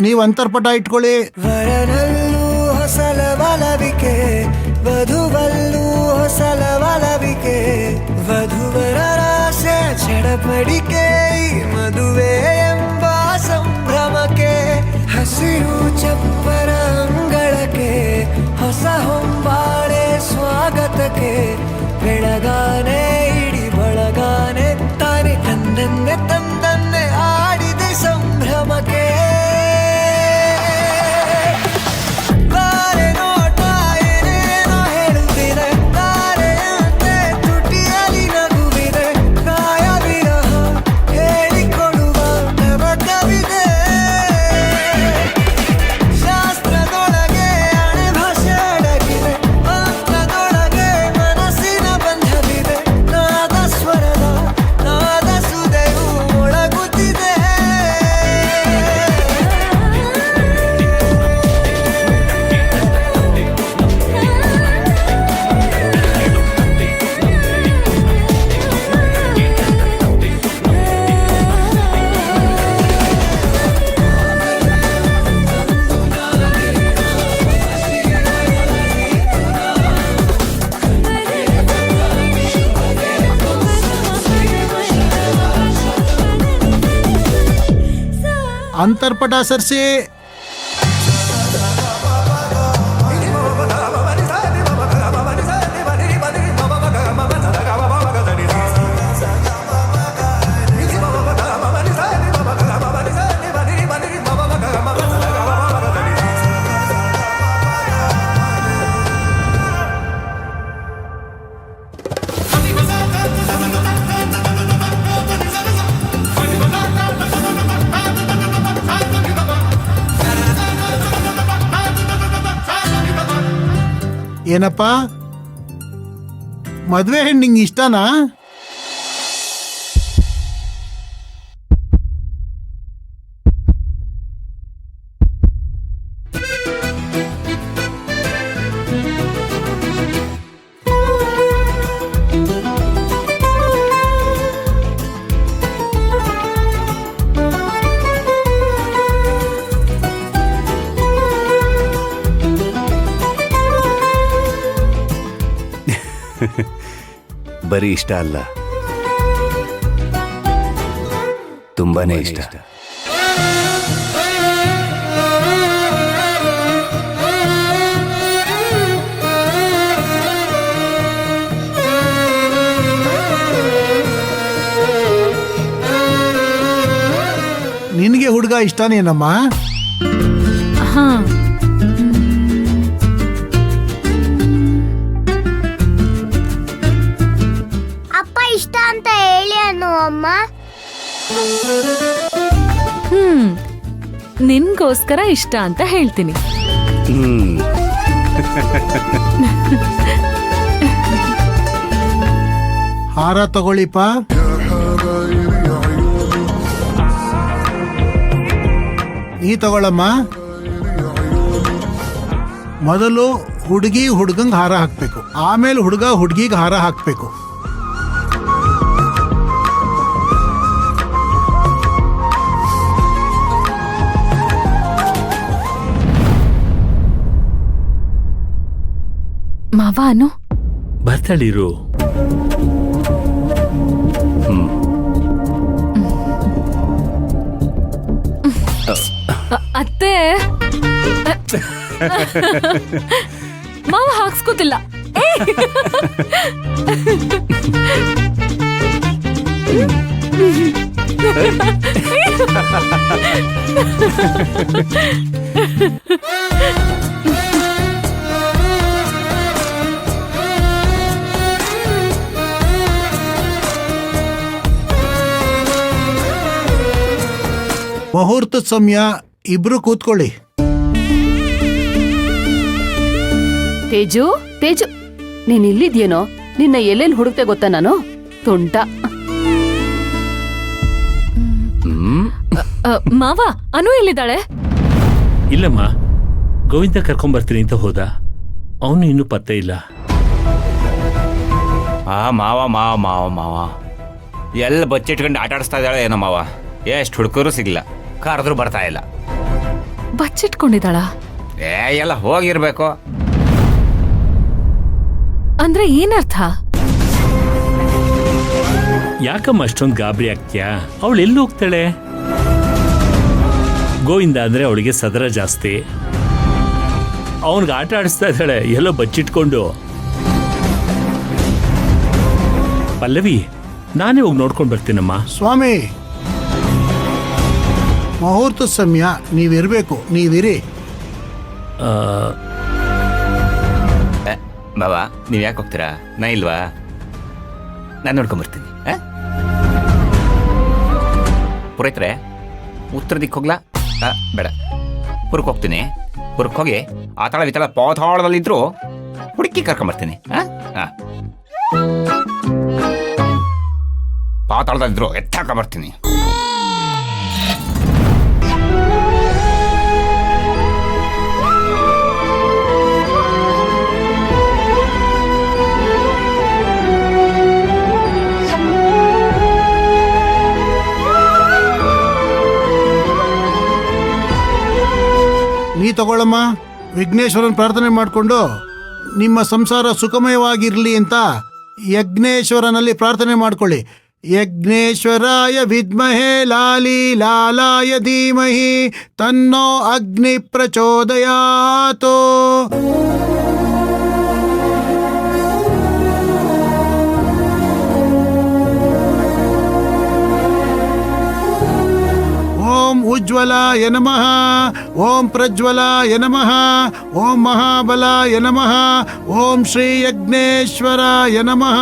ನೀವು ಅಂತರ್ಪಟ ಇಟ್ಕೊಳ್ಳಿ. ವರನಲ್ಲೂ ಹೊಸಲ ಬಲವಿಕೆ, ವಧುವಲ್ಲೂ ಹೊಸಲ ಬಲವಿಕೆ, ವಧುವರರಾಸೆ ಚಡಪಡಿಕೆ, ಮದುವೆ ಎಂಬ ಸಂಭ್ರಮಕ್ಕೆ, ಹಸಿರು ಚಪ್ಪರ ಅಂಗಳಕ್ಕೆ, ಹೊಸ ಹೊಂಬಾಳೆ ಸ್ವಾಗತಕ್ಕೆ, ಬೆಳಗಾನೆ ಇಡಿ ಬಳಗಾನೆ ತಾನೆ ತನ್ನನ್ನೇ ತಂದನ್ನೇ ಆಡಿದೆ ಸಂಭ್ರಮಕ್ಕೆ. ಅಂತರ್ಪಟ ಸರ್ಸಿ. ಏನಪ್ಪ ಮದ್ವೆ ಹೆಣ್ಣು ನಿಂಗೆ ಇಷ್ಟನಾ? ಬರೀ ಇಷ್ಟ ಅಲ್ಲ, ತುಂಬಾನೇ ಇಷ್ಟ. ನಿನಗೆ ಹುಡುಗ ಇಷ್ಟನೇನಮ್ಮ? ಹಾ, ಇಷ್ಟ ಅಂತ ಹೇಳಿ ಅನ್ನು ಅಮ್ಮ. ನಿನ್ಗೋಸ್ಕರ ಇಷ್ಟ ಅಂತ ಹೇಳ್ತೀನಿ. ಹಾರ ತಗೊಳ್ಳಿಪ್ಪ. ನೀ ತಗೊಳಮ್ಮ. ಮೊದಲು ಹುಡುಗಿ ಹುಡುಗಂಗೆ ಹಾರ ಹಾಕ್ಬೇಕು, ಆಮೇಲೆ ಹುಡುಗ ಹುಡುಗಿಗೆ ಹಾರ ಹಾಕ್ಬೇಕು. ಮಾವ ಅನು ಬರ್ತಾಳಿರು. ಅತ್ತೆ ಮಾವ ಹಾಕ್ಸ್ಕೋತಿಲ್ಲ. ಮುಹೂರ್ತದ ಸಮಯ, ಇಬ್ರು ಕೂತ್ಕೊಳ್ಳಿ. ತೇಜು, ತೇಜು, ನೀನ್ ಇಲ್ಲಿದ್ಯೇನೋ? ನಿನ್ನ ಎಲ್ಲೆಲ್ಲಿ ಹುಡುಕ್ತೆ ಗೊತ್ತಾ ನಾನು? ತುಂಟ. ಮಾವ, ಅನು ಎಲ್ಲಿದ್ದಾಳೆ? ಇಲ್ಲಮ್ಮ, ಗೋವಿಂದ ಕರ್ಕೊಂಬರ್ತೀನಿ ಅಂತ ಹೋದ. ಅವನು ಇನ್ನೂ ಪತ್ತೆ ಇಲ್ಲ. ಮಾವ ಮಾವ ಮಾವ ಮಾವ ಎಲ್ಲ ಬಚ್ಚಿಟ್ಕೊಂಡು ಆಟ ಆಡಿಸ್ತಾ ಇದ್ದಾಳೆ ಏನೋ ಮಾವ. ಎಷ್ಟು ಹುಡುಕರು ಸಿಗ್ಲ, ಕರೆದ್ರು ಬರ್ತಾ ಇಲ್ಲ. ಬಚ್ಚಿಟ್ಕೊಂಡಿದ್ದಾಳ ಎಲ್ಲ ಹೋಗಿರ್ಬೇಕು. ಅಂದ್ರೆ ಏನರ್ಥ? ಯಾಕಮ್ಮ ಅಷ್ಟೊಂದು ಗಾಬರಿ ಆಗ್ತೀಯಾ? ಅವಳು ಎಲ್ಲಿ ಹೋಗ್ತಾಳೆ? ಗೋವಿಂದ ಅಂದ್ರೆ ಅವಳಿಗೆ ಸದರ ಜಾಸ್ತಿ. ಅವನಿಗೆ ಆಟ ಆಡಿಸ್ತಾ ಇದ್ದಾಳೆ ಎಲ್ಲೋ ಬಚ್ಚಿಟ್ಕೊಂಡು. ಪಲ್ಲವಿ, ನಾನೇ ಹೋಗಿ ನೋಡ್ಕೊಂಡು ಬರ್ತೀನಮ್ಮ. ಸ್ವಾಮಿ, ಮುಹೂರ್ತ ಸಮಯ, ನೀವಿರ್ಬೇಕು, ನೀವಿರಿ. ಆ, ಬಾಬಾ, ನೀವು ಯಾಕೆ ಹೋಗ್ತೀರಾ? ನಾ ಇಲ್ವಾ? ನಾನು ನೋಡ್ಕೊಂಬರ್ತೀನಿ. ಪುರೋಹಿತ್ರೆ, ಉತ್ತರ ದಿಕ್ಕು ಹೋಗ್ಲಾ? ಬೇಡ, ಪುರಕ್ಕೆ ಹೋಗ್ತೀನಿ. ಪುರಕ್ಕೆ ಹೋಗಿ ಆತಾಳ ವಿತಾಳ ಪಾತಾಳದಲ್ಲಿದ್ರು ಹುಡುಕಿ ಕರ್ಕೊಂಬರ್ತೀನಿ. ಪಾತಾಳದಲ್ಲಿದ್ರು ಎತ್ತಾಕೊಂಬರ್ತೀನಿ. ನೀ ತಗೊಳ್ಳಮ್ಮ. ವಿಘ್ನೇಶ್ವರನ ಪ್ರಾರ್ಥನೆ ಮಾಡಿಕೊಂಡು ನಿಮ್ಮ ಸಂಸಾರ ಸುಖಮಯವಾಗಿರಲಿ ಅಂತ ಯಜ್ಞೇಶ್ವರನಲ್ಲಿ ಪ್ರಾರ್ಥನೆ ಮಾಡ್ಕೊಳ್ಳಿ. ಯಜ್ಞೇಶ್ವರಾಯ ವಿದ್ಮಹೇ ಲಾಲಿ ಲಾಲಾಯ ಧೀಮಹಿ ತನ್ನೋ ಅಗ್ನಿ ಪ್ರಚೋದಯಾತೋ. ಓಂ ಉಜ್ವಲಾಯ ನಮಃ, ಓಂ ಪ್ರಜ್ವಲಾಯ ನಮಃ, ಓಂ ಮಹಾಬಲಾಯ ನಮಃ, ಓಂ ಶ್ರೀ ಯಜ್ಞೇಶ್ವರಾಯ ನಮಃ.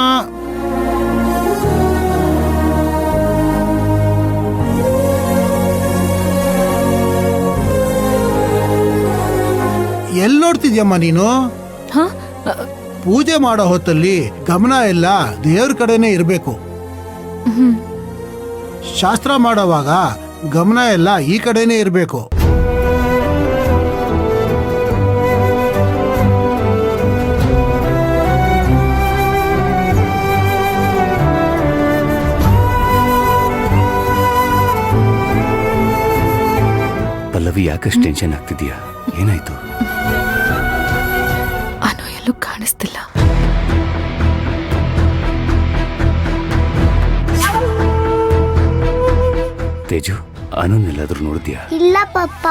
ಎಲ್ಲಿ ನೋಡ್ತಿದ್ಯಮ್ಮ ನೀನು? ಹ? ಪೂಜೆ ಮಾಡೋ ಹೊತ್ತಲ್ಲಿ ಗಮನ ಎಲ್ಲ ದೇವ್ರ ಕಡೆನೇ ಇರಬೇಕು. ಶಾಸ್ತ್ರ ಮಾಡೋವಾಗ ಗಮನ ಎಲ್ಲ ಈ ಕಡೆನೇ ಇರಬೇಕು. ಪಲ್ಲವಿ, ಯಾಕಷ್ಟು ಟೆನ್ಷನ್ ಆಗ್ತಿದ್ಯಾ? ಏನಾಯ್ತು? ಅನು ಎಲ್ಲೂ ಕಾಣಿಸ್ತಿಲ್ಲ. ತೇಜು, ಅನುನೆಲ್ಲಾದ್ರೂ ನೋಡಿದ್ಯಾ? ಇಲ್ಲ ಪಪ್ಪ.